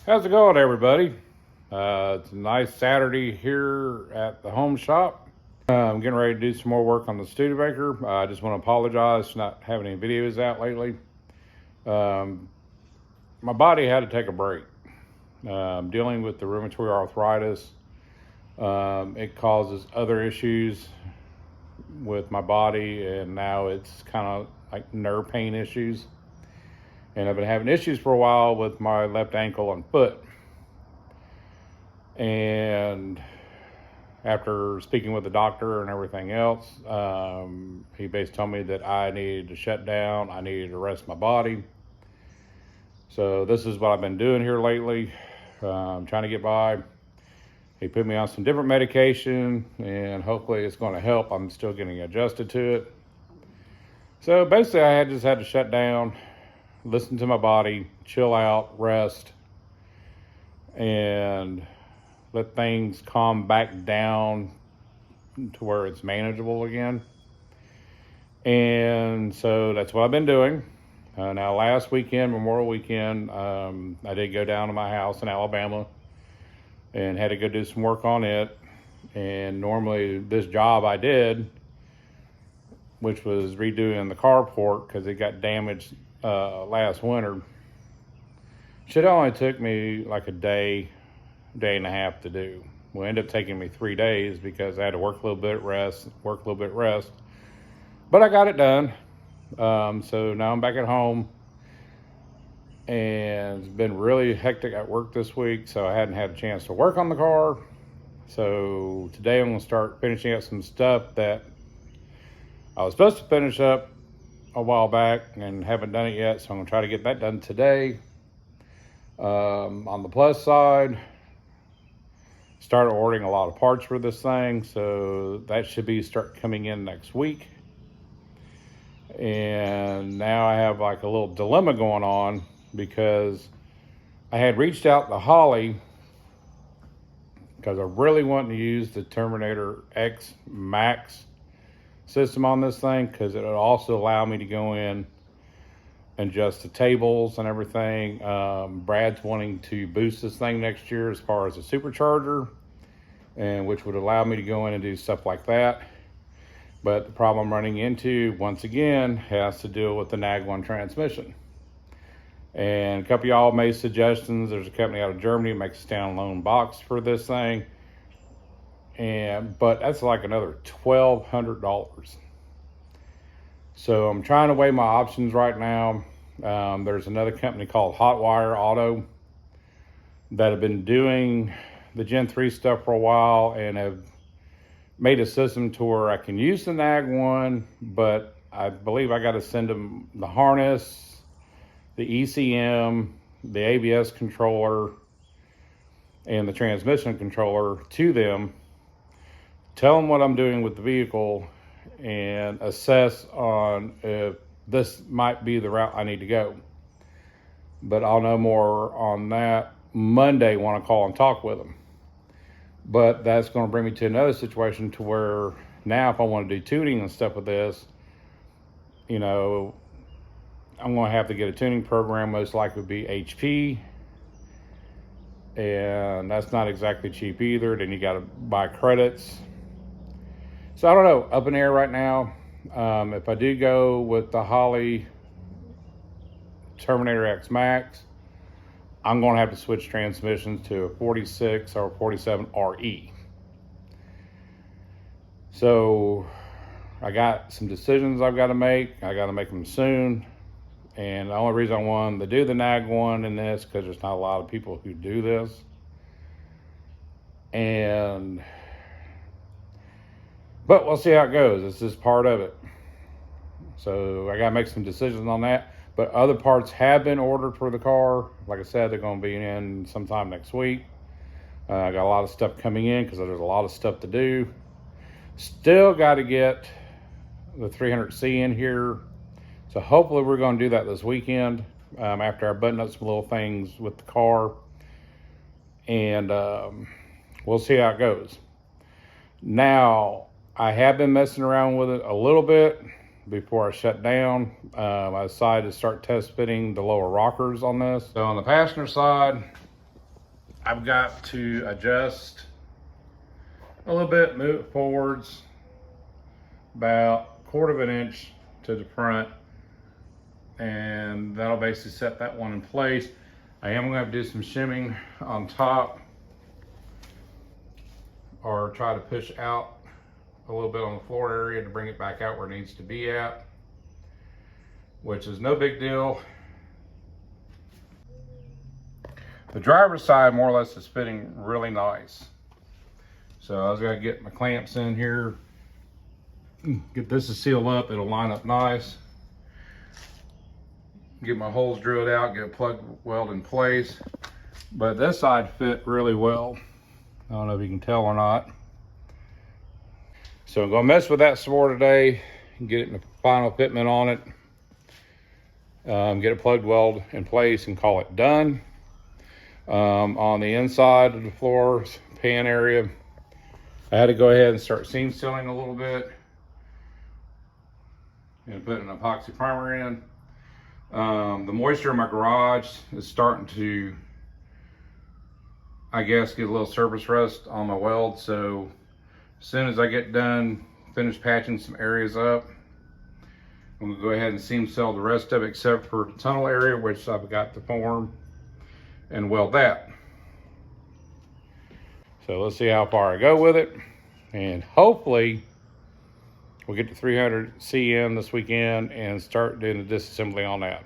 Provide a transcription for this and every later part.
How's it going, everybody? It's a nice Saturday here at the home shop. I'm getting ready to do some more work on the Studebaker. I just want to apologize for not having any videos out lately. Um, my body had to take a break. Dealing with the rheumatoid arthritis, it causes other issues with my body, and now it's kind of like nerve pain issues. And I've been having issues for a while with my left ankle and foot. And after speaking with the doctor and everything else, he basically told me that I needed to shut down. I needed to rest my body. So this is what I've been doing here lately. I'm trying to get by. He put me on some different medication, and hopefully it's going to help. I'm still getting adjusted to it. So basically, I just had to shut down, listen to my body, chill out, rest, and let things calm back down to where it's manageable again. And so that's what I've been doing. Now, last weekend, Memorial Weekend, I did go down to my house in Alabama and had to go do some work on it. And normally this job I did, which was redoing the carport because it got damaged last winter, should only took me like a day and a half to do. Well, it ended up taking me 3 days because I had to work a little bit, rest. But I got it done. So now I'm back at home, and it's been really hectic at work this week, so I hadn't had a chance to work on the car. So today I'm going to start finishing up some stuff that I was supposed to finish up a while back and haven't done it yet, so I'm going to try to get that done today. On the plus side, started ordering a lot of parts for this thing, so that should start coming in next week. And now I have like a little dilemma going on because I had reached out to Holly because I really want to use the Terminator X Max system on this thing, because it would also allow me to go in and adjust the tables and everything. Brad's wanting to boost this thing next year as far as a supercharger, and which would allow me to go in and do stuff like that. But the problem I'm running into, once again, has to do with the NAG1 transmission. And a couple of y'all made suggestions. There's a company out of Germany that makes a standalone box for this thing. But that's like another $1,200. So I'm trying to weigh my options right now. There's another company called Hotwire Auto that have been doing the Gen 3 stuff for a while and have made a system to where I can use the NAG1, but I believe I got to send them the harness, the ECM, the ABS controller, and the transmission controller to them, tell them what I'm doing with the vehicle, and assess on if this might be the route I need to go. But I'll know more on that Monday when I call and talk with them. But that's going to bring me to another situation to where now if I want to do tuning and stuff with this, I'm going to have to get a tuning program, most likely would be HP. And that's not exactly cheap either. Then you got to buy credits. So I don't know, up in the air right now. If I do go with the Holley Terminator X Max, I'm going to have to switch transmissions to a 46 or 47 RE. So I got some decisions I've got to make. I got to make them soon. And the only reason I wanted to do the NAG1 in this, because there's not a lot of people who do this. But we'll see how it goes. It's just part of it. So I got to make some decisions on that. But other parts have been ordered for the car. Like I said, they're going to be in sometime next week. I got a lot of stuff coming in because there's a lot of stuff to do. Still got to get the 300C in here. So hopefully we're going to do that this weekend after I button up some little things with the car. And we'll see how it goes. Now, I have been messing around with it a little bit before I shut down. I decided to start test fitting the lower rockers on this. So on the passenger side, I've got to adjust a little bit, move it forwards about 1/4 of an inch to the front, and that'll basically set that one in place. I am going to have to do some shimming on top, or try to push out a little bit on the floor area to bring it back out where it needs to be at, which is no big deal. The driver's side more or less is fitting really nice. So I was gonna get my clamps in here, get this to seal up, it'll line up nice. Get my holes drilled out, get a plug weld in place. But this side fit really well. I don't know if you can tell or not. So I'm gonna mess with that some more today, get it in the final fitment on it. Get a plug weld in place and call it done. On the inside of the floor pan area, I had to go ahead and start seam sealing a little bit and put an epoxy primer in. The moisture in my garage is starting to, I guess, get a little surface rust on my weld. So as soon as I get done, finish patching some areas up, I'm gonna go ahead and seam seal the rest of it except for the tunnel area, which I've got to form and weld that. So let's see how far I go with it, and hopefully we'll get to 300 cm this weekend and start doing the disassembly on that.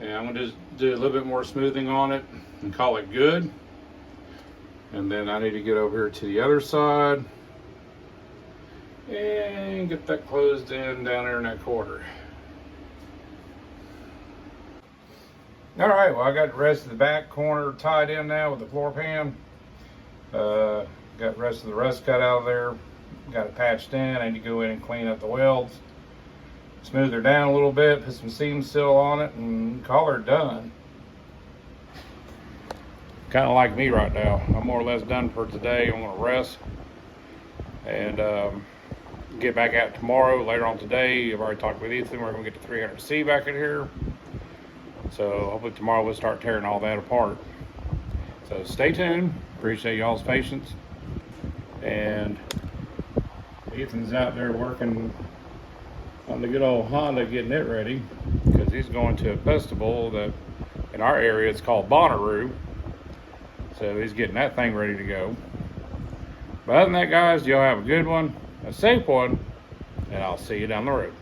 And I'm gonna just do a little bit more smoothing on it and call it good. And then I need to get over here to the other side and get that closed in down there in that corner. All right, well, I got the rest of the back corner tied in now with the floor pan. Got the rest of the rust cut out of there. Got it patched in. I need to go in and clean up the welds, smooth her down a little bit, put some seam seal on it, and call her done. Kind of like me right now. I'm more or less done for today. I'm gonna rest and get back out tomorrow. Later on today, I've already talked with Ethan. We're gonna get to 300C back in here. So hopefully tomorrow we'll start tearing all that apart. So stay tuned. Appreciate y'all's patience. And Ethan's out there working on the good old Honda, getting it ready, because he's going to a festival that in our area it's called Bonnaroo. So he's getting that thing ready to go. But other than that, guys, y'all have a good one, a safe one, and I'll see you down the road.